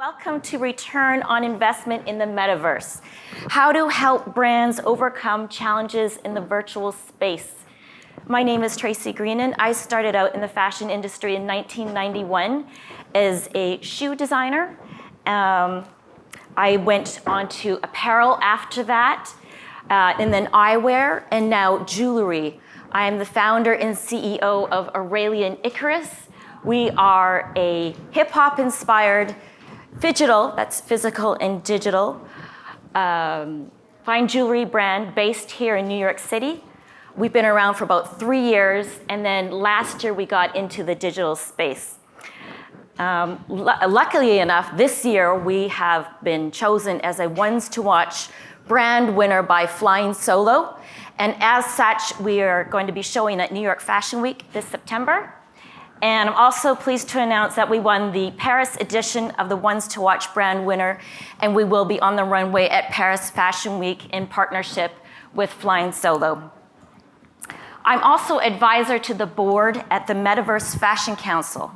Welcome to Return on Investment in the Metaverse. How to help brands overcome challenges in the virtual space. My name is Tracy Greenan. I started out in the fashion industry in 1991 as a shoe designer. I went on to apparel after that, and then eyewear, and now jewelry. I am the founder and CEO of AURELIA ICARUS. We are a hip-hop inspired digital, that's physical and digital, fine jewelry brand based here in New York City. We've been around for about 3 years, and then last year we got into the digital space. Luckily enough, this year we have been chosen as a Ones to Watch brand winner by Flying Solo, and as such, we are going to be showing at New York Fashion Week this September. And I'm also pleased to announce that we won the Paris edition of the Ones to Watch brand winner, and we will be on the runway at Paris Fashion Week in partnership with Flying Solo. I'm also advisor to the board at the Metaverse Fashion Council.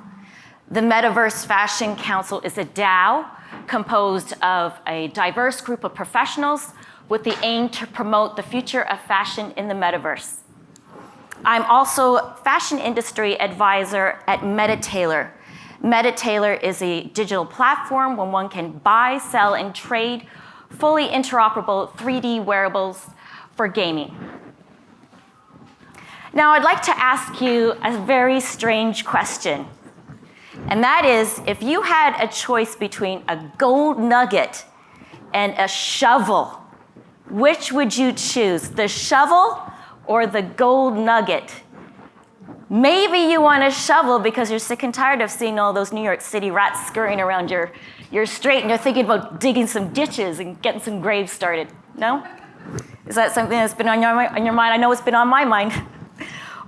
The Metaverse Fashion Council is a DAO composed of a diverse group of professionals with the aim to promote the future of fashion in the Metaverse. I'm also fashion industry advisor at Metaverse. Metaverse is a digital platform where one can buy, sell, and trade fully interoperable 3D wearables for gaming. Now, I'd like to ask you a very strange question. And that is, if you had a choice between a gold nugget and a shovel, which would you choose, the shovel or the gold nugget? Maybe you want a shovel because you're sick and tired of seeing all those New York City rats scurrying around your street, and you're thinking about digging some ditches and getting some graves started. No? Is that something that's been on your mind? I know it's been on my mind.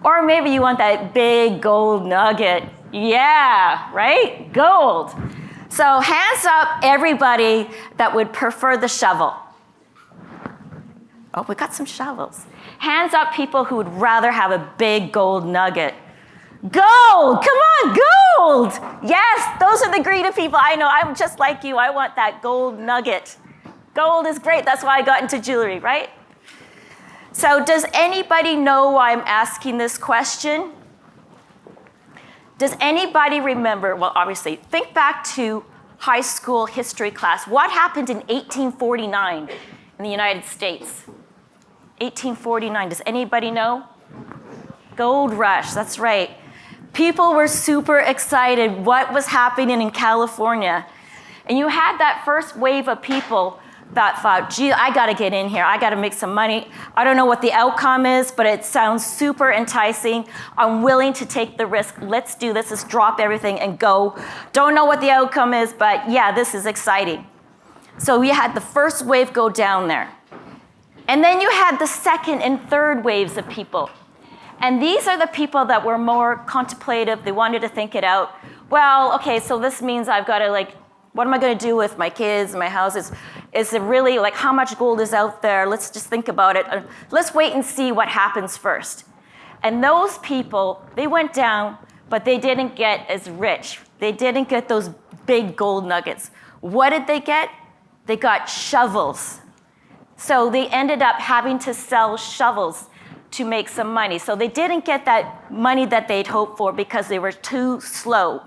Or maybe you want that big gold nugget. Yeah, right? Gold. So hands up, everybody that would prefer the shovel. Oh, we got some shovels. Hands up, people who would rather have a big gold nugget. Gold, come on, gold. Yes, those are the greedy people. I know, I'm just like you. I want that gold nugget. Gold is great. That's why I got into jewelry, right? So does anybody know why I'm asking this question? Does anybody remember, well, obviously, think back to high school history class. What happened in 1849 in the United States? 1849, does anybody know? Gold rush, that's right. People were super excited what was happening in California. And you had that first wave of people that thought, gee, I gotta get in here, I gotta make some money. I don't know what the outcome is, but it sounds super enticing. I'm willing to take the risk. Let's do this, let's drop everything and go. Don't know what the outcome is, but yeah, this is exciting. So we had the first wave go down there. And then you had the second and third waves of people. And these are the people that were more contemplative. They wanted to think it out. Well, okay, so this means I've got to what am I going to do with my kids, my houses? Is it really how much gold is out there? Let's just think about it. Let's wait and see what happens first. And those people, they went down, but they didn't get as rich. They didn't get those big gold nuggets. What did they get? They got shovels. So they ended up having to sell shovels to make some money. So they didn't get that money that they'd hoped for because they were too slow.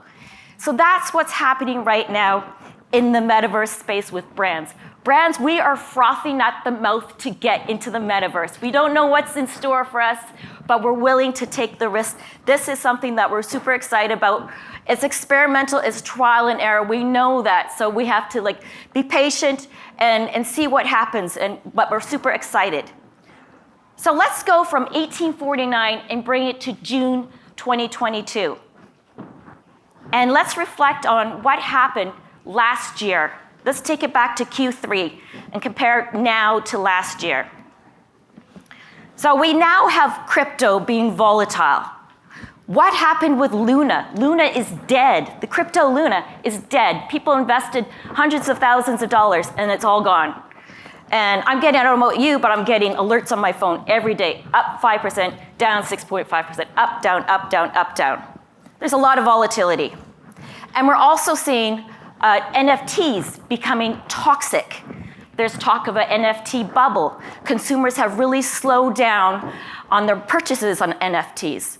So that's what's happening right now in the metaverse space with brands. Brands, we are frothing at the mouth to get into the metaverse. We don't know what's in store for us, but we're willing to take the risk. This is something that we're super excited about. It's experimental, it's trial and error. We know that, so we have to be patient and see what happens, but we're super excited. So let's go from 1849 and bring it to June 2022. And let's reflect on what happened last year. Let's take it back to Q3 and compare now to last year. So we now have crypto being volatile. What happened with Luna? Luna is dead. The crypto Luna is dead. People invested hundreds of thousands of dollars and it's all gone. And I don't know about you, but I'm getting alerts on my phone every day. Up 5%, down 6.5%, up, down, up, down, up, down. There's a lot of volatility. And we're also seeing NFTs becoming toxic. There's talk of an NFT bubble. Consumers have really slowed down on their purchases on NFTs.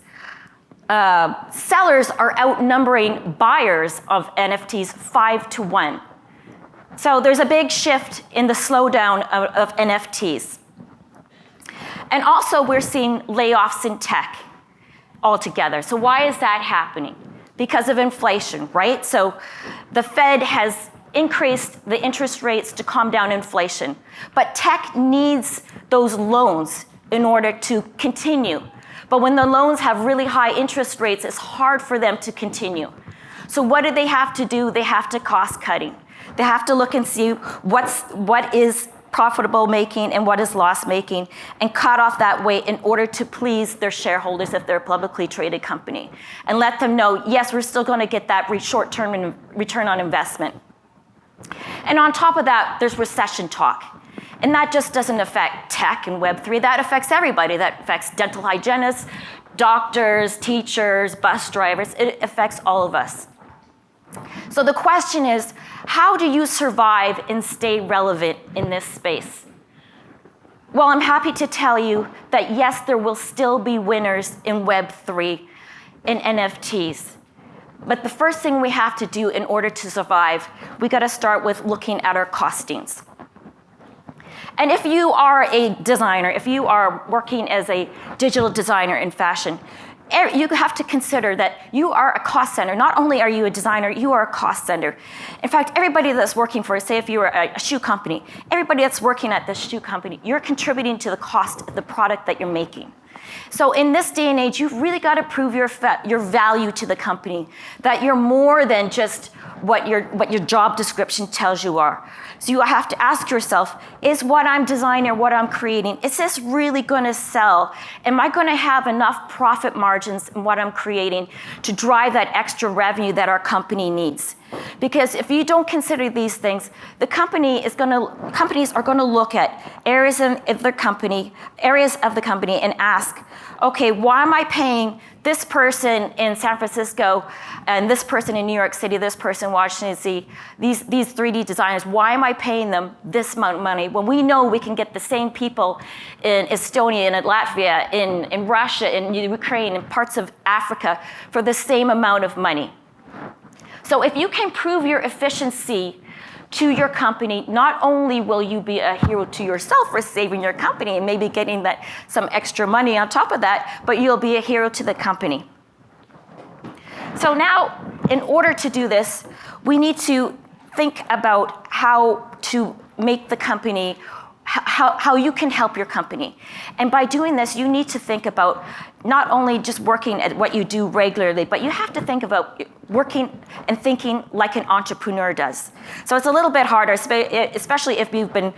Sellers are outnumbering buyers of NFTs 5-1. So there's a big shift in the slowdown of NFTs. And also we're seeing layoffs in tech altogether. So why is that happening? Because of inflation, right? So the Fed has increased the interest rates to calm down inflation. But tech needs those loans in order to continue. But when the loans have really high interest rates, it's hard for them to continue. So what do they have to do? They have to cost cutting. They have to look and see what is profitable making and what is loss making, and cut off that way in order to please their shareholders if they're a publicly traded company. And let them know, yes, we're still going to get that short-term return on investment. And on top of that, there's recession talk. And that just doesn't affect tech and Web3, that affects everybody. That affects dental hygienists, doctors, teachers, bus drivers. It affects all of us. So the question is, how do you survive and stay relevant in this space? Well, I'm happy to tell you that yes, there will still be winners in Web3 and NFTs. But the first thing we have to do in order to survive, we got to start with looking at our costings. And if you are a designer, if you are working as a digital designer in fashion, you have to consider that you are a cost center. Not only are you a designer, you are a cost center. In fact, everybody that's working for, say if you were a shoe company, everybody that's working at this shoe company, you're contributing to the cost of the product that you're making. So in this day and age, you've really got to prove your value to the company, that you're more than just what your job description tells you are. So you have to ask yourself, is what I'm designing, what I'm creating, is this really going to sell? Am I going to have enough profit margins in what I'm creating to drive that extra revenue that our company needs? Because if you don't consider these things, companies are going to look at areas of the company and ask, okay, why am I paying this person in San Francisco and this person in New York City, this person in Washington DC, these 3D designers, why am I paying them this amount of money when we know we can get the same people in Estonia, in Latvia, in Russia, in Ukraine, in parts of Africa for the same amount of money? So if you can prove your efficiency to your company, not only will you be a hero to yourself for saving your company and maybe getting some extra money on top of that, but you'll be a hero to the company. So now, in order to do this, we need to think about how to make the company, how you can help your company. And by doing this, you need to think about not only just working at what you do regularly, but you have to think about working and thinking like an entrepreneur does. So it's a little bit harder, especially if you've been,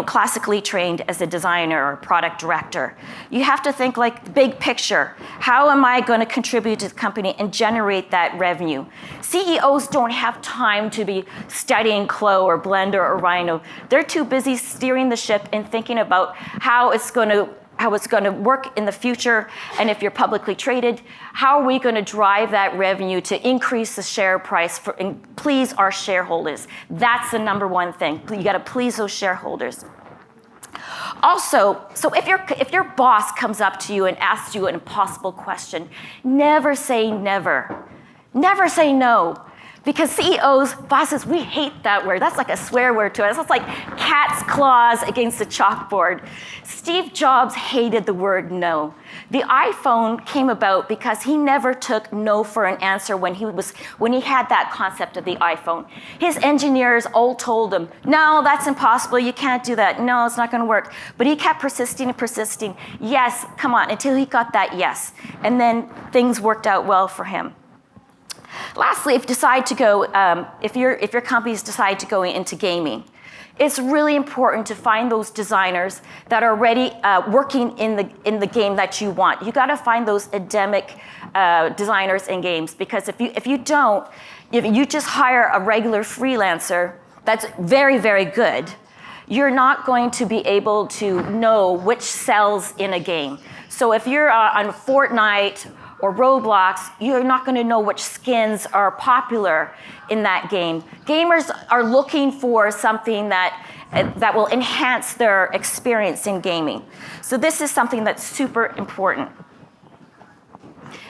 classically trained as a designer or product director. You have to think like big picture. How am I going to contribute to the company and generate that revenue? CEOs don't have time to be studying Clo or Blender or Rhino. They're too busy steering the ship and thinking about how it's going to work in the future, and if you're publicly traded, how are we going to drive that revenue to increase the share price and please our shareholders? That's the number one thing. You got to please those shareholders. Also, so if your boss comes up to you and asks you an impossible question, never say never. Never say no. Because CEOs, bosses, we hate that word. That's like a swear word to us. It's like cat's claws against the chalkboard. Steve Jobs hated the word no. The iPhone came about because he never took no for an answer when he had that concept of the iPhone. His engineers all told him, no, that's impossible. You can't do that. No, it's not going to work. But he kept persisting and persisting. Yes, come on, until he got that yes. And then things worked out well for him. Lastly, if your companies decide to go into gaming, it's really important to find those designers that are already working in the game that you want. You got to find those endemic designers in games, because if you just hire a regular freelancer that's very, very good, you're not going to be able to know which sells in a game. So if you're on Fortnite or Roblox, you're not going to know which skins are popular in that game. Gamers are looking for something that will enhance their experience in gaming. So this is something that's super important.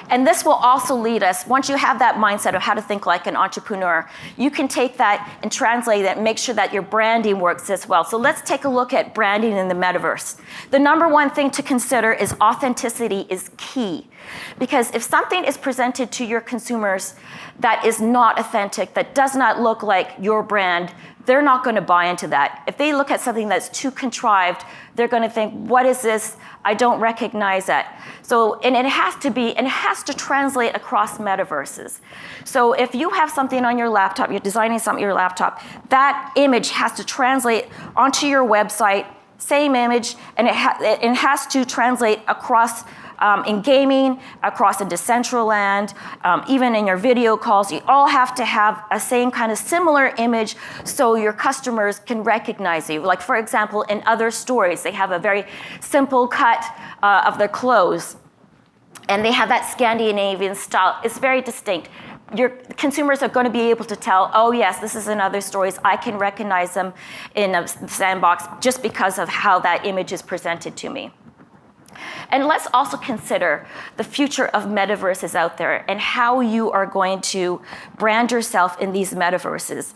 And this will also lead us, once you have that mindset of how to think like an entrepreneur, you can take that and translate it and make sure that your branding works as well. So let's take a look at branding in the metaverse. The number one thing to consider is authenticity is key. Because if something is presented to your consumers that is not authentic, that does not look like your brand, they're not going to buy into that. If they look at something that's too contrived, they're going to think, what is this? I don't recognize that. So, and it has to translate across metaverses. So if you have something on your laptop, you're designing something on your laptop, that image has to translate onto your website, same image, and it has to translate across in gaming, across the Decentraland, even in your video calls, you all have to have a same kind of similar image so your customers can recognize you. Like for example, in other stories, they have a very simple cut of their clothes, and they have that Scandinavian style. It's very distinct. Your consumers are going to be able to tell, oh yes, this is in other stories. I can recognize them in a sandbox just because of how that image is presented to me. And let's also consider the future of metaverses out there and how you are going to brand yourself in these metaverses.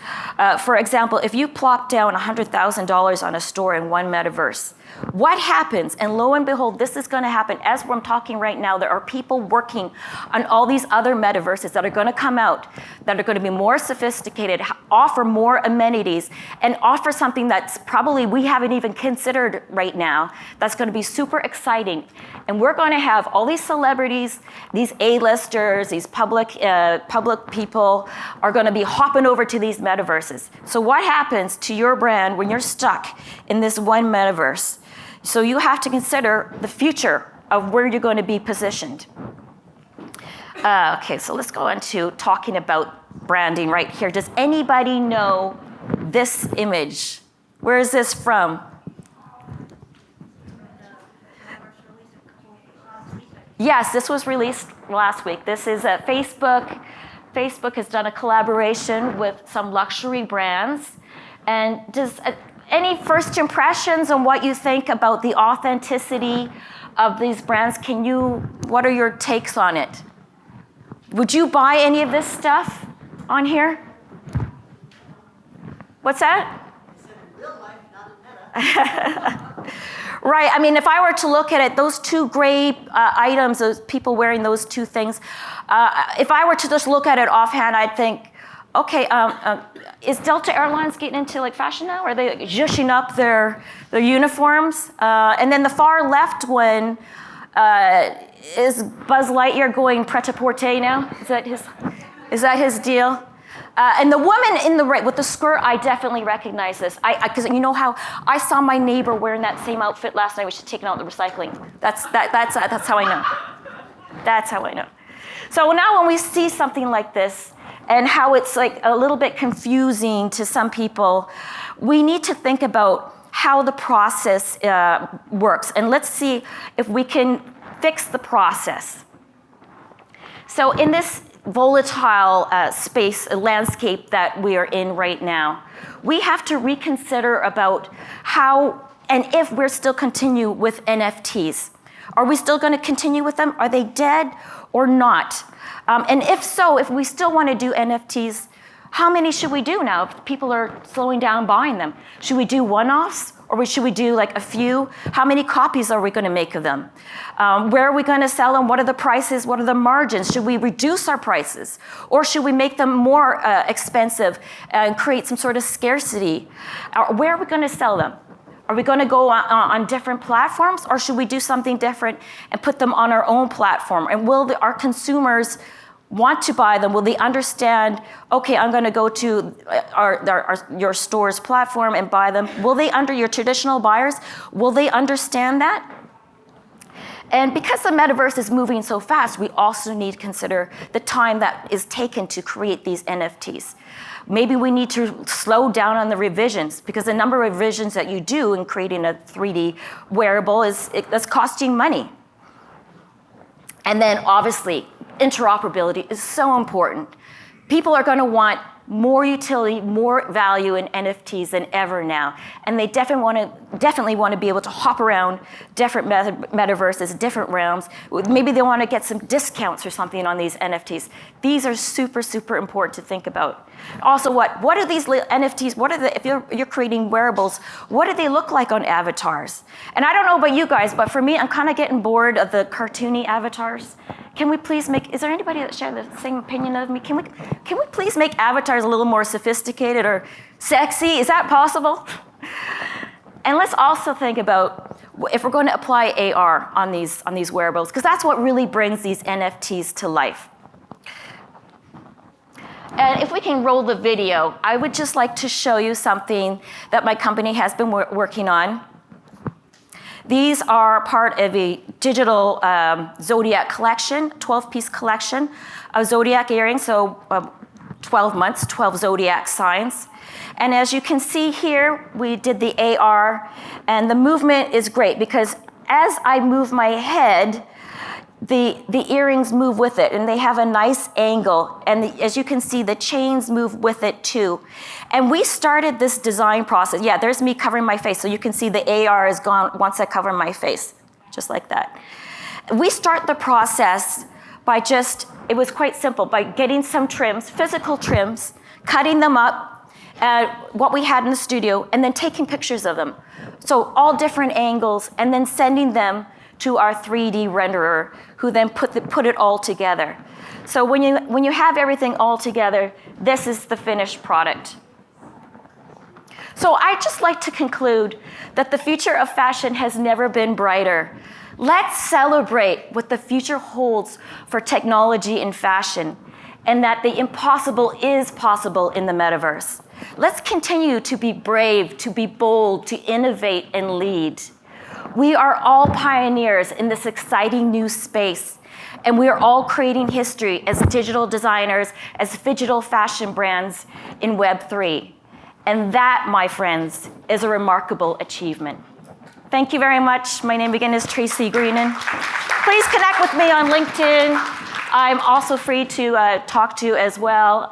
For example, if you plop down $100,000 on a store in one metaverse, what happens? And lo and behold, this is going to happen. As I'm talking right now, there are people working on all these other metaverses that are going to come out, that are going to be more sophisticated, offer more amenities, and offer something that's probably we haven't even considered right now, that's going to be super exciting. And we're going to have all these celebrities, these A-listers, these public people are going to be hopping over to these metaverses. So what happens to your brand when you're stuck in this one metaverse? So you have to consider the future of where you're going to be positioned. Okay, so let's go into talking about branding right here. Does anybody know this image? Where is this from? Yes, this was released last week. This is Facebook. Facebook has done a collaboration with some luxury brands. And does any first impressions on what you think about the authenticity of these brands? What are your takes on it? Would you buy any of this stuff on here? What's that? It's in real life, not in Meta. Right, I mean, if I were to look at it, those two gray items, those people wearing those two things, if I were to just look at it offhand, I'd think, okay, is Delta Airlines getting into like fashion now? Are they zhuzhing up their uniforms? And then the far left one, is Buzz Lightyear going pret-a-porter now? Is that his deal? And the woman in the right with the skirt, I definitely recognize this. Because you know how I saw my neighbor wearing that same outfit last night. We should take it out the recycling. That's how I know. That's how I know. So now when we see something like this and how it's like a little bit confusing to some people, we need to think about how the process works. And let's see if we can fix the process. So in this volatile landscape that we are in right now, we have to reconsider about how and if we're still continue with NFTs. Are we still going to continue with them? Are they dead or not? And if so, if we still want to do NFTs, how many should we do now if people are slowing down buying them? Should we do one-offs? Or should we do like a few? How many copies are we going to make of them? Where are we going to sell them? What are the prices? What are the margins? Should we reduce our prices? Or should we make them more expensive and create some sort of scarcity? Where are we going to sell them? Are we going to go on different platforms? Or should we do something different and put them on our own platform? And will our consumers want to buy them? Will they understand, okay, I'm going to go to your store's platform and buy them? Will they, under your traditional buyers, will they understand that? And because the metaverse is moving so fast, we also need to consider the time that is taken to create these NFTs. Maybe we need to slow down on the revisions, because the number of revisions that you do in creating a 3D wearable that's costing money. And then obviously, interoperability is so important. People are gonna want more utility, more value in NFTs than ever now. And they definitely want to be able to hop around different metaverses, different realms. Maybe they want to get some discounts or something on these NFTs. These are super, super important to think about. Also, what are these NFTs? If you're creating wearables, what do they look like on avatars? And I don't know about you guys, but for me, I'm kind of getting bored of the cartoony avatars. Can we please is there anybody that shares the same opinion of me? Can we please make avatars a little more sophisticated or sexy? Is that possible? And let's also think about if we're going to apply AR on these wearables, because that's what really brings these NFTs to life. And if we can roll the video, I would just like to show you something that my company has been working on. These are part of a digital Zodiac collection, 12-piece collection of Zodiac earrings, so 12 months, 12 Zodiac signs. And as you can see here, we did the AR, and the movement is great because as I move my head, the earrings move with it, and they have a nice angle. And as you can see, the chains move with it too. And we started this design process. Yeah, there's me covering my face. So you can see the AR is gone once I cover my face, just like that. We start the process by it was quite simple, by getting some trims, physical trims, cutting them up, what we had in the studio, and then taking pictures of them. So all different angles, and then sending them to our 3D renderer, who then put it all together. So when you have everything all together, this is the finished product. So I'd just like to conclude that the future of fashion has never been brighter. Let's celebrate what the future holds for technology in fashion, and that the impossible is possible in the metaverse. Let's continue to be brave, to be bold, to innovate and lead. We are all pioneers in this exciting new space, and we are all creating history as digital designers, as digital fashion brands in Web3. And that, my friends, is a remarkable achievement. Thank you very much. My name again is Tracy Greenan. Please connect with me on LinkedIn. I'm also free to talk to as well.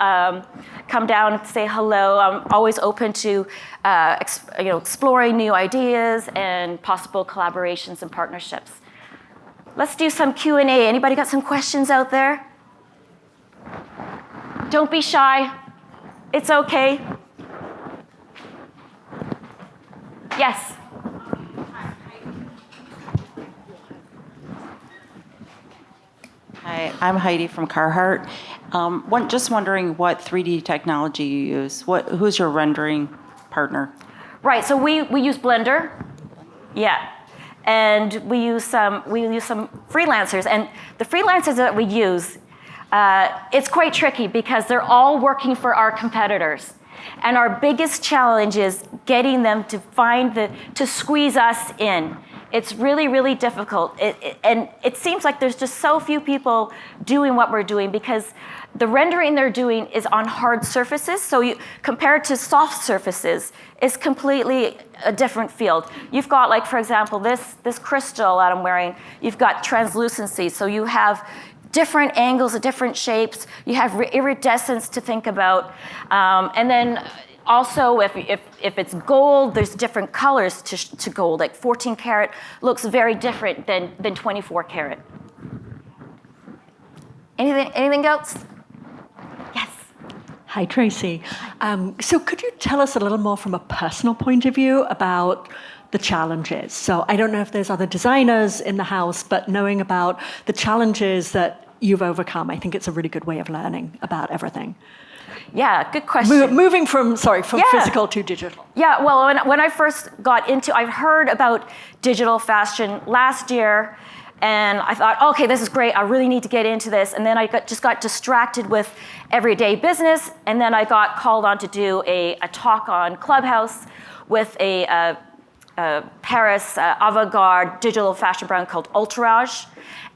Come down and say hello. I'm always open to exploring new ideas and possible collaborations and partnerships. Let's do some Q&A. Anybody got some questions out there? Don't be shy. It's okay. Yes. Hi, I'm Heidi from Carhartt. Just wondering what 3D technology you use. Who's your rendering partner? Right. So we use Blender. Yeah. And we use some freelancers. And the freelancers that we use, it's quite tricky because they're all working for our competitors. And our biggest challenge is getting them to squeeze us in. It's really, really difficult. And it seems like there's just so few people doing what we're doing because the rendering they're doing is on hard surfaces. So compared to soft surfaces, it's completely a different field. You've got, like, for example, this crystal that I'm wearing, you've got translucency. So you have different angles, different shapes. You have iridescence to think about. And then also, if it's gold, there's different colors to gold. Like 14 karat looks very different than 24 karat. Anything else? Yes. Hi, Tracy. So could you tell us a little more from a personal point of view about the challenges? So I don't know if there's other designers in the house, but knowing about the challenges that you've overcome, I think it's a really good way of learning about everything. Yeah, good question. Moving from physical to digital. Yeah, well, when I first I've heard about digital fashion last year, and I thought, okay, this is great. I really need to get into this. And then I just got distracted with everyday business, and then I got called on to do a talk on Clubhouse with a Paris avant-garde digital fashion brand called Ultrage,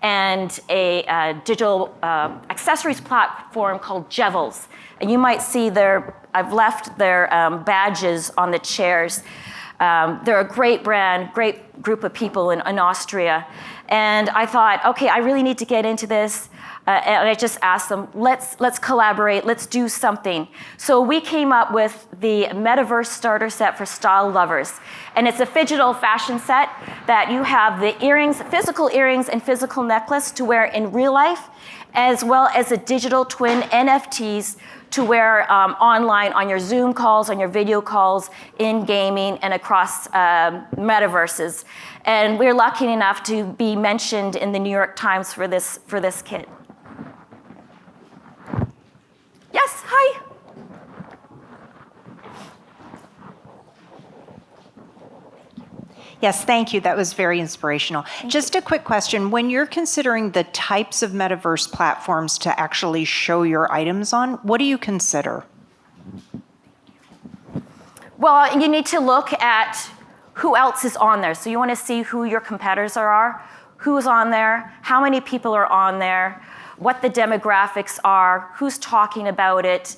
and a digital accessories platform called Jevels. And you might see I've left their badges on the chairs. They're a great brand, great group of people in Austria. And I thought, okay, I really need to get into this. And I just asked them, let's collaborate, let's do something. So we came up with the Metaverse starter set for style lovers. And it's a digital fashion set that you have the earrings, physical earrings and physical necklace to wear in real life, as well as the digital twin NFTs to wear online on your Zoom calls, on your video calls, in gaming, and across metaverses. And we're lucky enough to be mentioned in the New York Times for this kit. Yes, hi. Yes, thank you. That was very inspirational. Just a quick question. When you're considering the types of metaverse platforms to actually show your items on, what do you consider? Well, you need to look at who else is on there. So you want to see who your competitors are, who's on there, how many people are on there, what the demographics are, who's talking about it,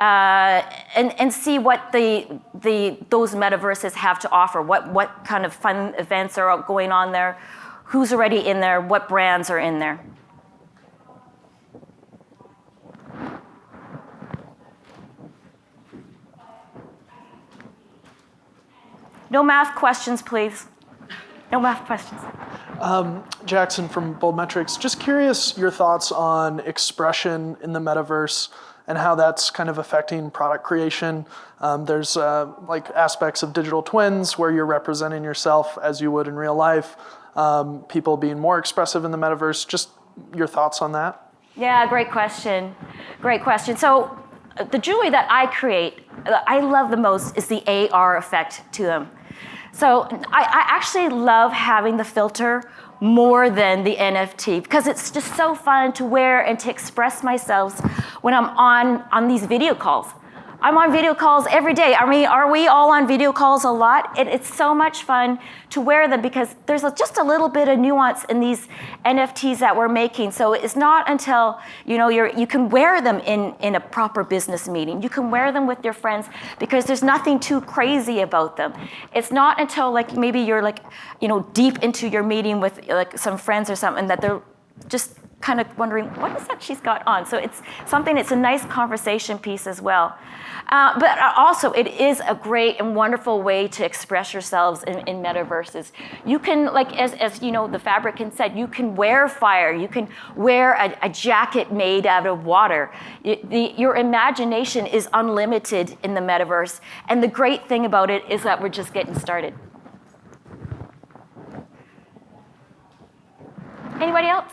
and see what those metaverses have to offer, what kind of fun events are going on there, who's already in there, what brands are in there. No math questions, please. No math questions. Jackson from Bold Metrics. Just curious your thoughts on expression in the metaverse and how that's kind of affecting product creation. There's like aspects of digital twins where you're representing yourself as you would in real life. People being more expressive in the metaverse. Just your thoughts on that? Yeah, great question. Great question. So the jewelry that I create, I love the most is the AR effect to them. So I actually love having the filter more than the NFT because it's just so fun to wear and to express myself when I'm on these video calls. I'm on video calls every day. I mean, are we all on video calls a lot? It's so much fun to wear them because there's just a little bit of nuance in these NFTs that we're making. So it's not until you can wear them in a proper business meeting. You can wear them with your friends because there's nothing too crazy about them. It's not until maybe you're deep into your meeting with some friends or something that they're just kind of wondering, what is that she's got on? So it's a nice conversation piece as well. But also, it is a great and wonderful way to express yourselves in metaverses. You can, as you know, the fabricant said, you can wear fire. You can wear a jacket made out of water. Your imagination is unlimited in the metaverse. And the great thing about it is that we're just getting started. Anybody else?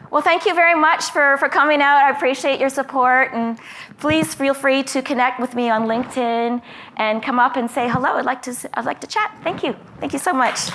Well, thank you very much for coming out. I appreciate your support. And please feel free to connect with me on LinkedIn and come up and say hello. I'd like to chat. Thank you. Thank you so much.